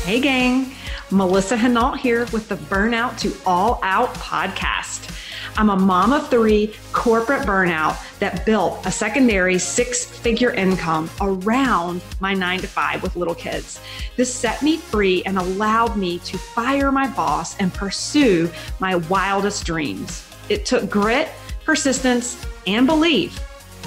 Hey gang, Melissa Hinault here with the Burnout to All Out podcast. I'm a mom of three, corporate burnout that built a secondary six-figure income around my 9 to 5 with little kids. This set me free and allowed me to fire my boss and pursue my wildest dreams. It took grit, persistence, and belief.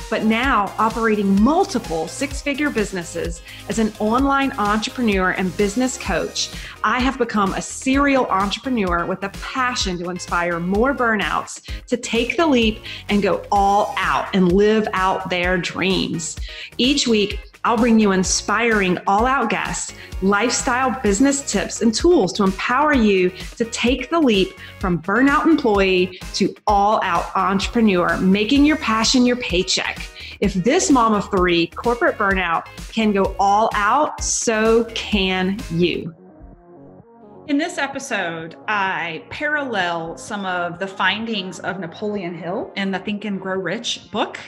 But now, operating multiple six-figure businesses as an online entrepreneur and business coach, I have become a serial entrepreneur with a passion to inspire more burnouts to take the leap and go all out and live out their dreams. Each week, I'll bring you inspiring all-out guests, lifestyle business tips, and tools to empower you to take the leap from burnout employee to all-out entrepreneur, making your passion your paycheck. If this mom of three, corporate burnout, can go all out, so can you. In this episode, I parallel some of the findings of Napoleon Hill in the Think and Grow Rich book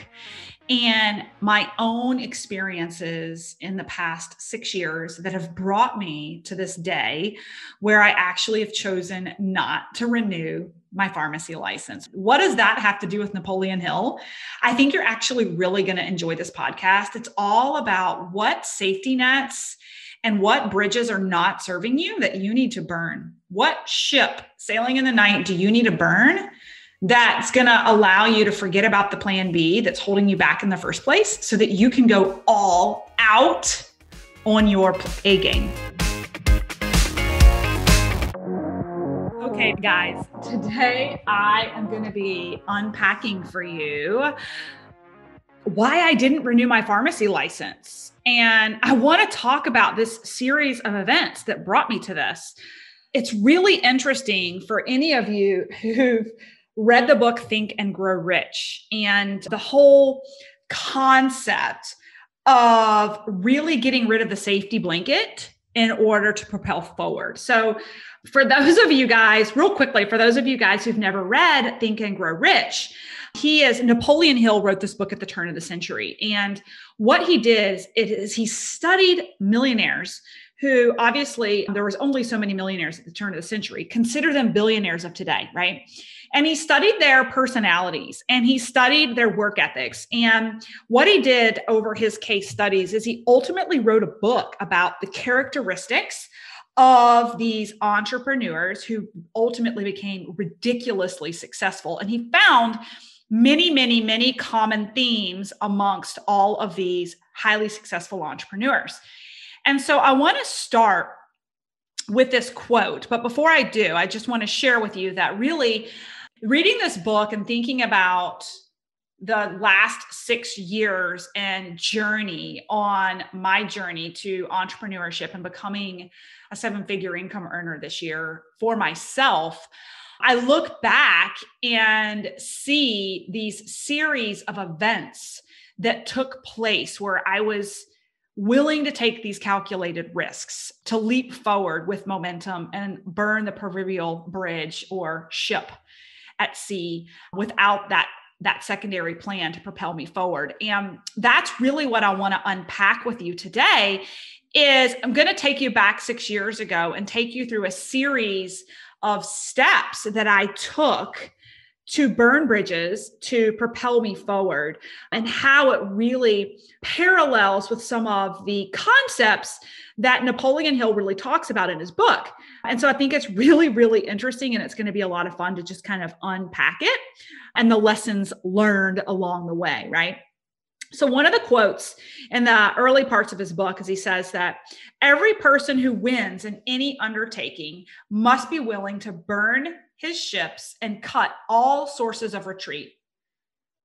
and my own experiences in the past 6 years that have brought me to this day where I actually have chosen not to renew my pharmacy license. What does that have to do with Napoleon Hill? I think you're actually really going to enjoy this podcast. It's all about what safety nets and what bridges are not serving you that you need to burn. What ship sailing in the night do you need to burn that's going to allow you to forget about the plan B that's holding you back in the first place so that you can go all out on your A game? Okay, guys, today I am going to be unpacking for you why I didn't renew my pharmacy license. And I want to talk about this series of events that brought me to this. It's really interesting for any of you who've read the book Think and Grow Rich and the whole concept of really getting rid of the safety blanket in order to propel forward. So for those of you guys, real quickly, for those of you guys who've never read Think and Grow Rich, Napoleon Hill wrote this book at the turn of the century. And what he did is he studied millionaires who obviously there was only so many millionaires at the turn of the century. Consider them billionaires of today, right? And he studied their personalities and he studied their work ethics. And what he did over his case studies is he ultimately wrote a book about the characteristics of these entrepreneurs who ultimately became ridiculously successful. And he found many, many, many common themes amongst all of these highly successful entrepreneurs. And so I want to start with this quote. But before I do, I just want to share with you that really reading this book and thinking about the last 6 years and journey on my journey to entrepreneurship and becoming a 7-figure income earner this year for myself, I look back and see these series of events that took place where I was willing to take these calculated risks to leap forward with momentum and burn the proverbial bridge or ship at sea without that secondary plan to propel me forward. And that's really what I want to unpack with you today is I'm going to take you back 6 years ago and take you through a series of steps that I took to burn bridges to propel me forward and how it really parallels with some of the concepts that Napoleon Hill really talks about in his book. And so I think it's really, really interesting and it's going to be a lot of fun to just kind of unpack it and the lessons learned along the way, right? So one of the quotes in the early parts of his book is he says that every person who wins in any undertaking must be willing to burn his ships and cut all sources of retreat.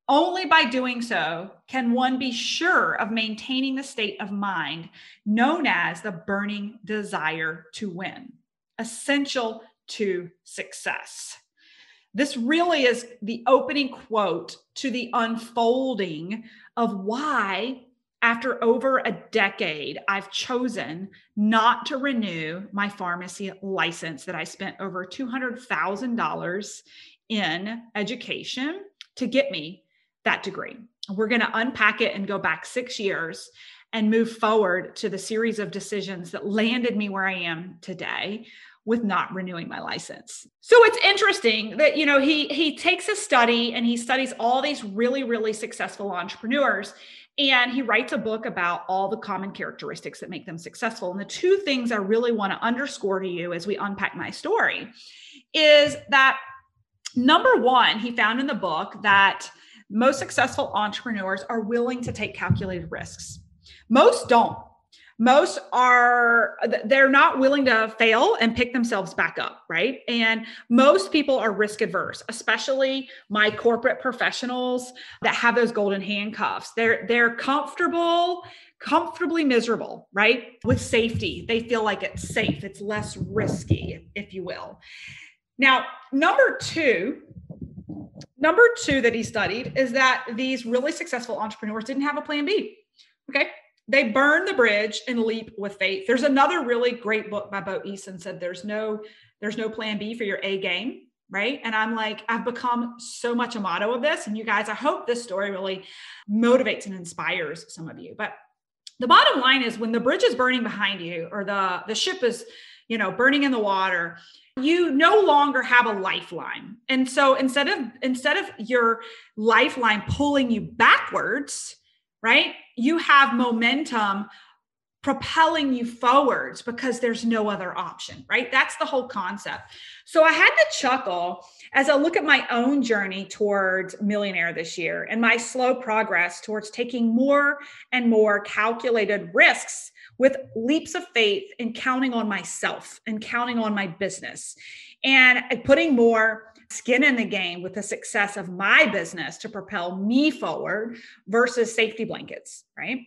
Only by doing so can one be sure of maintaining the state of mind known as the burning desire to win, essential to success. This really is the opening quote to the unfolding of why, after over a decade, I've chosen not to renew my pharmacy license that I spent over $200,000 in education to get me that degree. We're going to unpack it and go back 6 years and move forward to the series of decisions that landed me where I am today with not renewing my license. So it's interesting that, he takes a study and he studies all these really, really successful entrepreneurs. And he writes a book about all the common characteristics that make them successful. And the two things I really want to underscore to you as we unpack my story is that, number one, he found in the book that most successful entrepreneurs are willing to take calculated risks. Most don't. Most they're not willing to fail and pick themselves back up, right? And most people are risk adverse, especially my corporate professionals that have those golden handcuffs. They're comfortably miserable, right? With safety. They feel like it's safe. It's less risky, if you will. Now, number two that he studied is that these really successful entrepreneurs didn't have a plan B. Okay. They burn the bridge and leap with faith. There's another really great book by Bo Eason said, there's no plan B for your A game. Right. And I'm like, I've become so much a motto of this. And you guys, I hope this story really motivates and inspires some of you. But the bottom line is when the bridge is burning behind you or the ship is, burning in the water, you no longer have a lifeline. And so instead of your lifeline pulling you backwards, right, you have momentum propelling you forwards because there's no other option, right? That's the whole concept. So I had to chuckle as I look at my own journey towards millionaire this year and my slow progress towards taking more and more calculated risks with leaps of faith and counting on myself and counting on my business and putting more skin in the game with the success of my business to propel me forward versus safety blankets, right?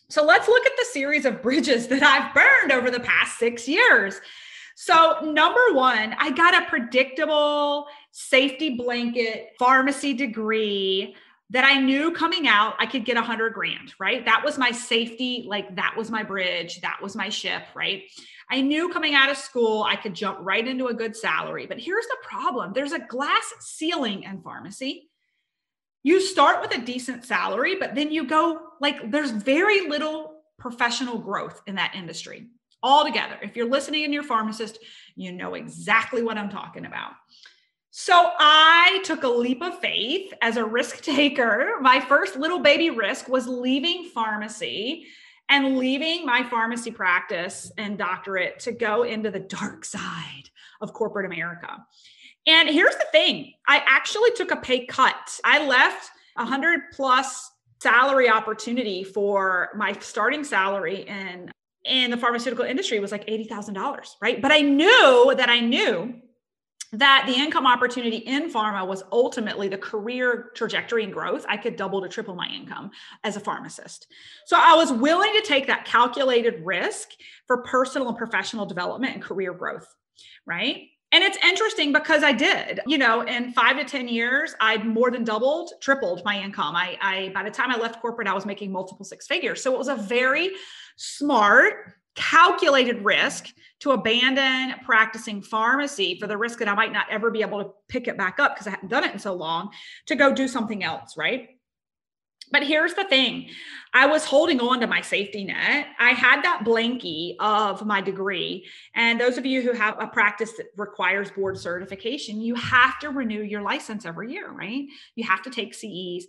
So let's look at the series of bridges that I've burned over the past 6 years. So number one, I got a predictable safety blanket pharmacy degree that I knew coming out, I could get $100,000, right? That was my safety. Like that was my bridge. That was my ship, right? I knew coming out of school, I could jump right into a good salary. But here's the problem. There's a glass ceiling in pharmacy. You start with a decent salary, but then you go there's very little professional growth in that industry altogether. If you're listening and you're a pharmacist, you know exactly what I'm talking about. So I took a leap of faith as a risk taker. My first little baby risk was leaving pharmacy and leaving my pharmacy practice and doctorate to go into the dark side of corporate America. And here's the thing. I actually took a pay cut. I left 100 plus salary opportunity for my starting salary in the pharmaceutical industry was like $80,000, right? But I knew that the income opportunity in pharma was ultimately the career trajectory and growth. I could double to triple my income as a pharmacist. So I was willing to take that calculated risk for personal and professional development and career growth, right? And it's interesting because I did, in 5 to 10 years, I'd more than tripled my income. I by the time I left corporate, I was making multiple six figures. So it was a very smart, calculated risk to abandon practicing pharmacy for the risk that I might not ever be able to pick it back up because I hadn't done it in so long to go do something else, right? But here's the thing. I was holding on to my safety net. I had that blankie of my degree. And those of you who have a practice that requires board certification, you have to renew your license every year, right? You have to take CEs.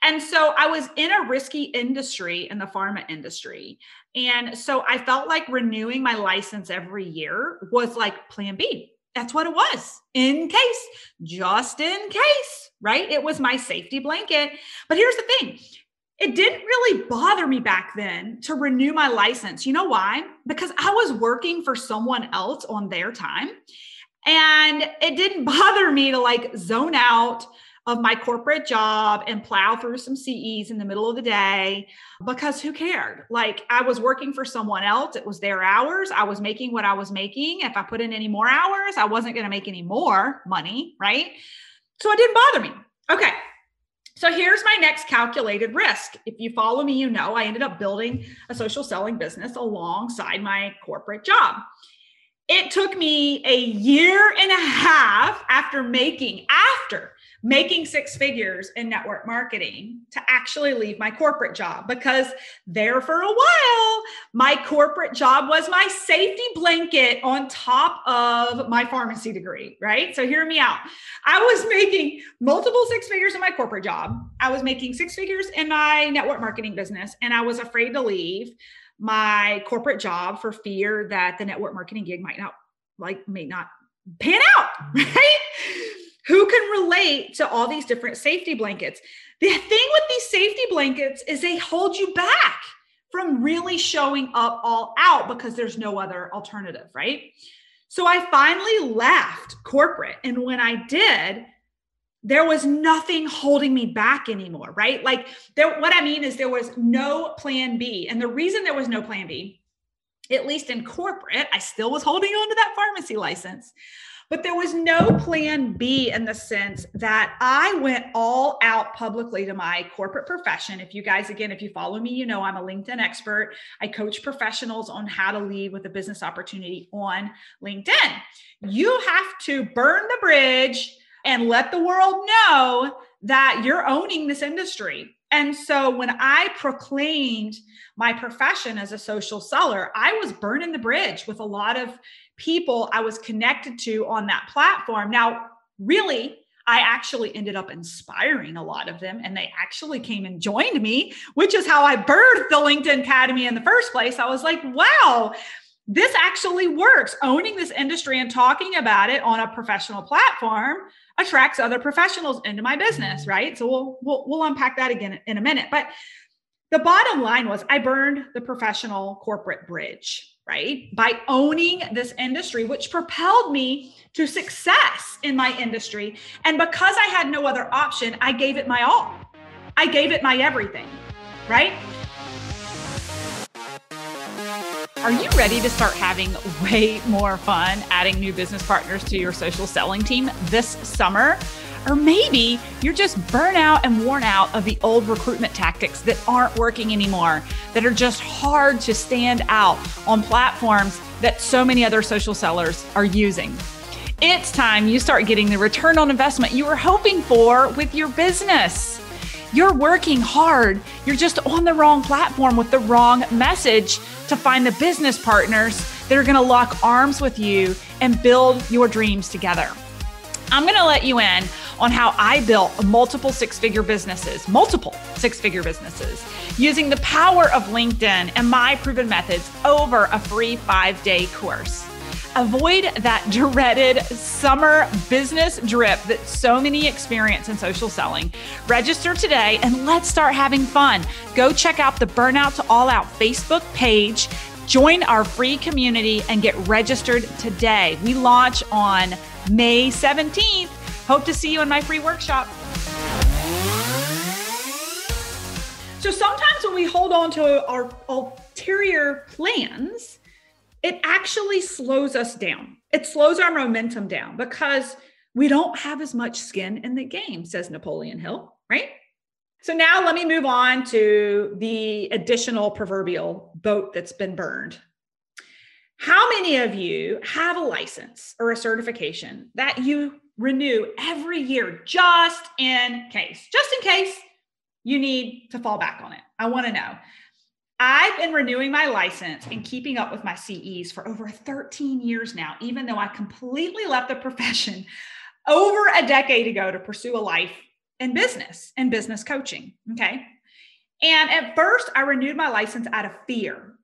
And so I was in a risky industry in the pharma industry. And so I felt like renewing my license every year was like plan B. That's what it was. Just in case, right? It was my safety blanket. But here's the thing. It didn't really bother me back then to renew my license. You know why? Because I was working for someone else on their time. And it didn't bother me to zone out of my corporate job and plow through some CEs in the middle of the day because who cared? I was working for someone else. It was their hours. I was making what I was making. If I put in any more hours, I wasn't going to make any more money, right? So it didn't bother me. Okay. So here's my next calculated risk. If you follow me, I ended up building a social selling business alongside my corporate job. It took me a year and a half after making six figures in network marketing to actually leave my corporate job, because there for a while, my corporate job was my safety blanket on top of my pharmacy degree, right? So hear me out. I was making multiple six figures in my corporate job. I was making six figures in my network marketing business, and I was afraid to leave my corporate job for fear that the network marketing gig may not pan out, right? Who can relate to all these different safety blankets? The thing with these safety blankets is they hold you back from really showing up all out because there's no other alternative, right? So I finally left corporate. And when I did, there was nothing holding me back anymore, right? What I mean is there was no plan B. And the reason there was no plan B, at least in corporate, I still was holding on to that pharmacy license. But there was no plan B in the sense that I went all out publicly to my corporate profession. If you follow me, you know I'm a LinkedIn expert. I coach professionals on how to lead with a business opportunity on LinkedIn. You have to burn the bridge and let the world know that you're owning this industry. And so when I proclaimed my profession as a social seller, I was burning the bridge with a lot of people I was connected to on that platform. Now, really, I actually ended up inspiring a lot of them, and they actually came and joined me, which is how I birthed the LinkedIn Academy in the first place. I was like, wow, this actually works. Owning this industry and talking about it on a professional platform attracts other professionals into my business, right? So we'll unpack that again in a minute. But the bottom line was I burned the professional corporate bridge, right? By owning this industry, which propelled me to success in my industry. And because I had no other option, I gave it my all. I gave it my everything, right? Are you ready to start having way more fun adding new business partners to your social selling team this summer? Or maybe you're just burnt out and worn out of the old recruitment tactics that aren't working anymore, that are just hard to stand out on platforms that so many other social sellers are using. It's time you start getting the return on investment you were hoping for with your business. You're working hard. You're just on the wrong platform with the wrong message to find the business partners that are going to lock arms with you and build your dreams together. I'm going to let you in on how I built multiple six-figure businesses, using the power of LinkedIn and my proven methods over a free 5-day course. Avoid that dreaded summer business drip that so many experience in social selling. Register today and let's start having fun. Go check out the Burnout to All Out Facebook page. Join our free community and get registered today. We launch on May 17th. Hope to see you in my free workshop. So sometimes when we hold on to our ulterior plans, it actually slows us down. It slows our momentum down because we don't have as much skin in the game, says Napoleon Hill, right? So now let me move on to the additional proverbial boat that's been burned. How many of you have a license or a certification that you renew every year just in case you need to fall back on it? I want to know. I've been renewing my license and keeping up with my CEs for over 13 years now, even though I completely left the profession over a decade ago to pursue a life in business and business coaching. Okay. And at first I renewed my license out of fear.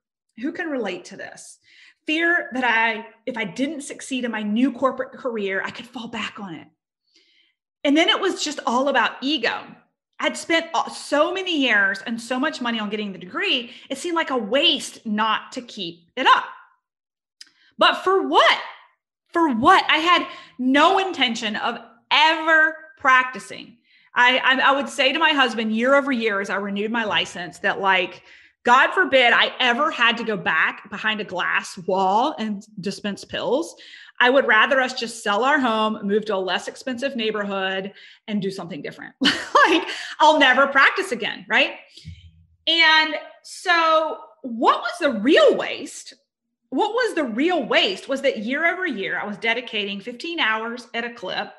Who can relate to this? Fear that if I didn't succeed in my new corporate career, I could fall back on it. And then it was just all about ego. I'd spent so many years and so much money on getting the degree, it seemed like a waste not to keep it up. But for what? For what? I had no intention of ever practicing. I would say to my husband year over year as I renewed my license that, like, God forbid I ever had to go back behind a glass wall and dispense pills. I would rather us just sell our home, move to a less expensive neighborhood, and do something different. Like, I'll never practice again, right? And so what was the real waste what was the real waste was that year over year, I was dedicating 15 hours at a clip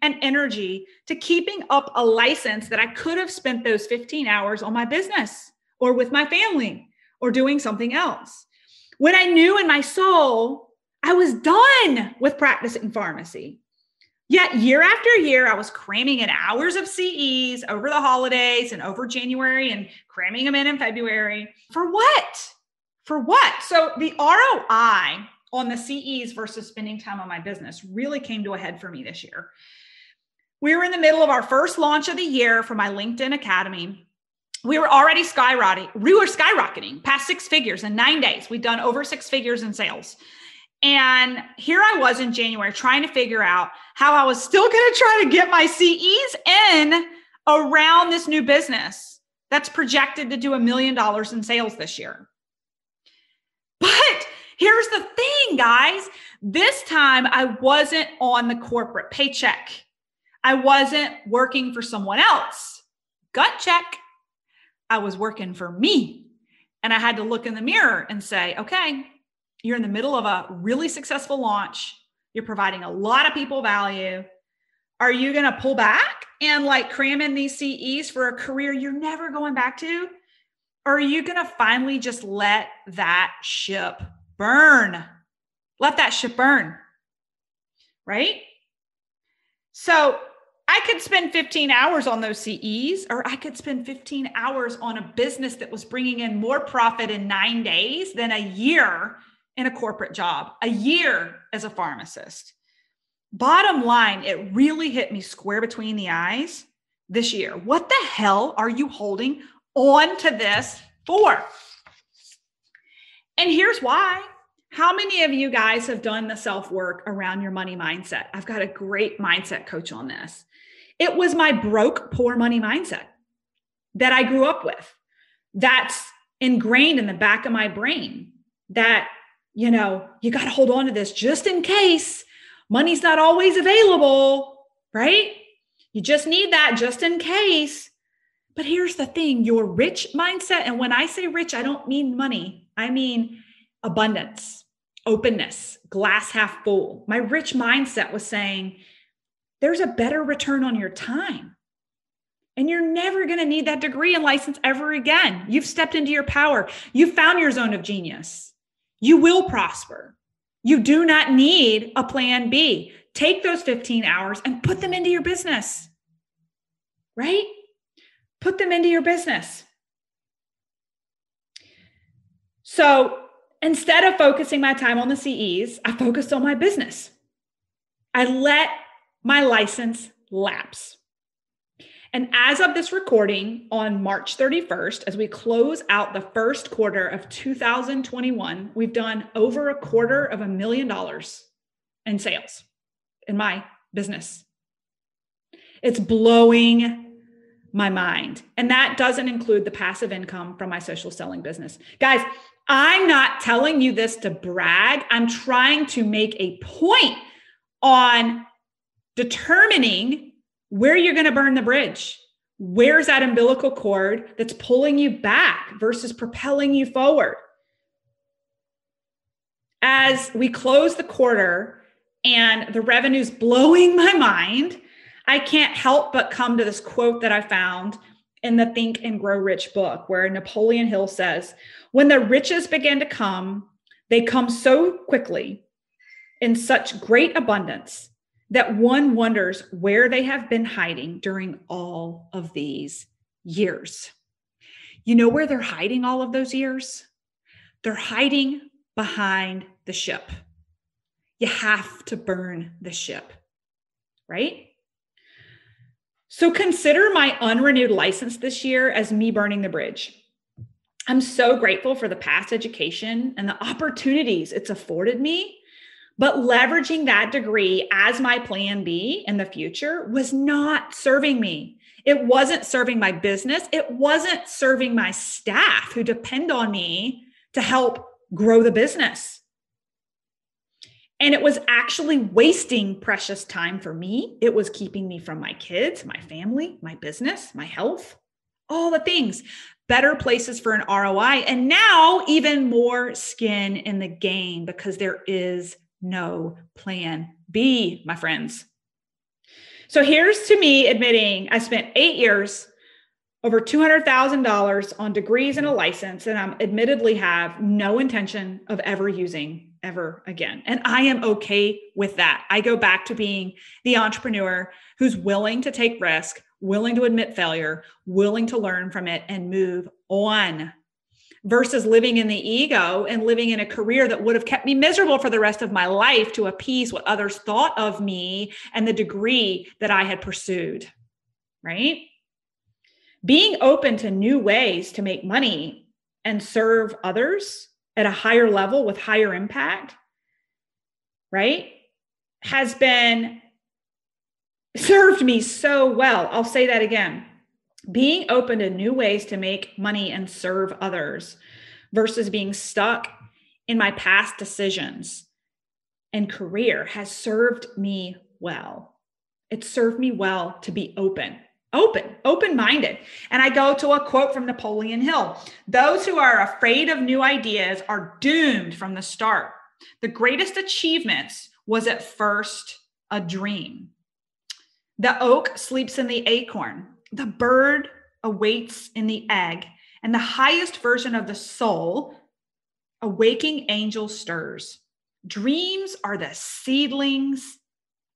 and energy to keeping up a license that I could have spent those 15 hours on my business or with my family or doing something else. When I knew in my soul, I was done with practicing pharmacy. Yet year after year, I was cramming in hours of CEs over the holidays and over January and cramming them in February. For what? For what? So the ROI on the CEs versus spending time on my business really came to a head for me this year. We were in the middle of our first launch of the year for my LinkedIn Academy. We were already skyrocketing past 6 figures in 9 days. We'd done over 6 figures in sales. And here I was in January trying to figure out how I was still going to try to get my CEs in around this new business that's projected to do $1 million in sales this year. But here's the thing, guys. This time I wasn't on the corporate paycheck. I wasn't working for someone else. Gut check. I was working for me. And I had to look in the mirror and say, okay, you're in the middle of a really successful launch. You're providing a lot of people value. Are you going to pull back and cram in these CEs for a career you're never going back to? Or are you going to finally just let that ship burn? Let that ship burn, right? So I could spend 15 hours on those CEs, or I could spend 15 hours on a business that was bringing in more profit in 9 days than a year in a corporate job, a year as a pharmacist. Bottom line, it really hit me square between the eyes this year. What the hell are you holding on to this for? And here's why. How many of you guys have done the self-work around your money mindset? I've got a great mindset coach on this. It was my broke, poor money mindset that I grew up with. That's ingrained in the back of my brain that, you got to hold on to this just in case money's not always available, right? You just need that just in case. But here's the thing, your rich mindset, and when I say rich, I don't mean money. I mean abundance, openness, glass half full. My rich mindset was saying, there's a better return on your time. And you're never going to need that degree and license ever again. You've stepped into your power. You've found your zone of genius. You will prosper. You do not need a plan B. Take those 15 hours and put them into your business, right? Put them into your business. So instead of focusing my time on the CEs, I focused on my business. I let my license lapse. And as of this recording on March 31st, as we close out the first quarter of 2021, we've done over $250,000 in sales in my business. It's blowing my mind. And that doesn't include the passive income from my social selling business. Guys, I'm not telling you this to brag. I'm trying to make a point on determining where you're going to burn the bridge. Where's that umbilical cord that's pulling you back versus propelling you forward? As we close the quarter and the revenue's blowing my mind, I can't help but come to this quote that I found in the Think and Grow Rich book, where Napoleon Hill says, when the riches begin to come, they come so quickly in such great abundance that one wonders where they have been hiding during all of these years. You know where they're hiding all of those years? They're hiding behind the ship. You have to burn the ship, right? So consider my unrenewed license this year as me burning the bridge. I'm so grateful for the past education and the opportunities it's afforded me. But leveraging that degree as my plan B in the future was not serving me. It wasn't serving my business. It wasn't serving my staff who depend on me to help grow the business. And it was actually wasting precious time for me. It was keeping me from my kids, my family, my business, my health, all the things. better places for an ROI, and now even more skin in the game because there is no plan B, my friends. So here's to me admitting I spent 8 years, over $200,000 on degrees and a license, and I admittedly have no intention of ever using ever again. And I am okay with that. I go back to being the entrepreneur who's willing to take risk, willing to admit failure, willing to learn from it and move on, versus living in the ego and living in a career that would have kept me miserable for the rest of my life to appease what others thought of me and the degree that I had pursued, right? Being open to new ways to make money and serve others at a higher level with higher impact, right, has been served me so well. I'll say that again. Being open to new ways to make money and serve others versus being stuck in my past decisions and career has served me well. It served me well to be open-minded. And I go to a quote from Napoleon Hill. Those who are afraid of new ideas are doomed from the start. The greatest achievements was at first a dream. The oak sleeps in the acorn. The bird awaits in the egg, and the highest version of the soul, a waking angel stirs. Dreams are the seedlings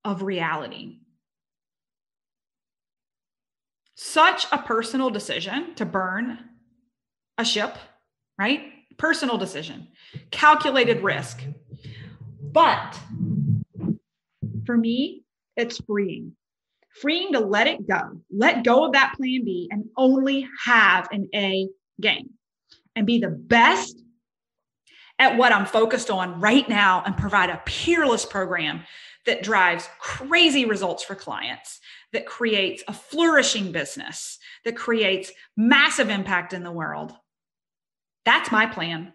of reality. Such a personal decision to burn a ship, right? Personal decision, calculated risk. But for me, it's freeing to let it go, let go of that plan B and only have an A game and be the best at what I'm focused on right now and provide a peerless program that drives crazy results for clients, that creates a flourishing business, that creates massive impact in the world. That's my plan.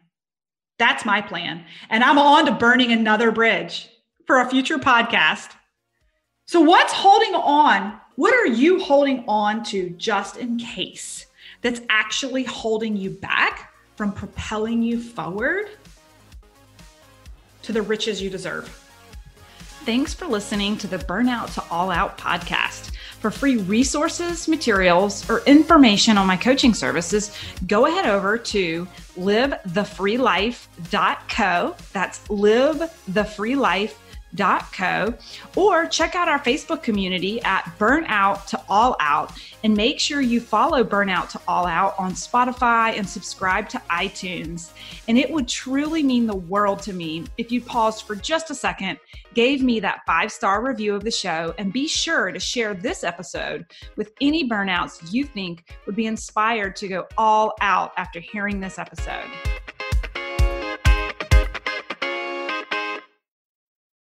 That's my plan. And I'm on to burning another bridge for a future podcast. So what's holding on? What are you holding on to just in case that's actually holding you back from propelling you forward to the riches you deserve? Thanks for listening to the Burnout to All Out podcast. For free resources, materials, or information on my coaching services, go ahead over to livethefreelife.co. That's livethefreelife.co, or check out our Facebook community at Burnout to All Out, and make sure you follow Burnout to All Out on Spotify and subscribe to iTunes. And it would truly mean the world to me if you paused for just a second, gave me that 5-star review of the show, and be sure to share this episode with any burnouts you think would be inspired to go all out after hearing this episode.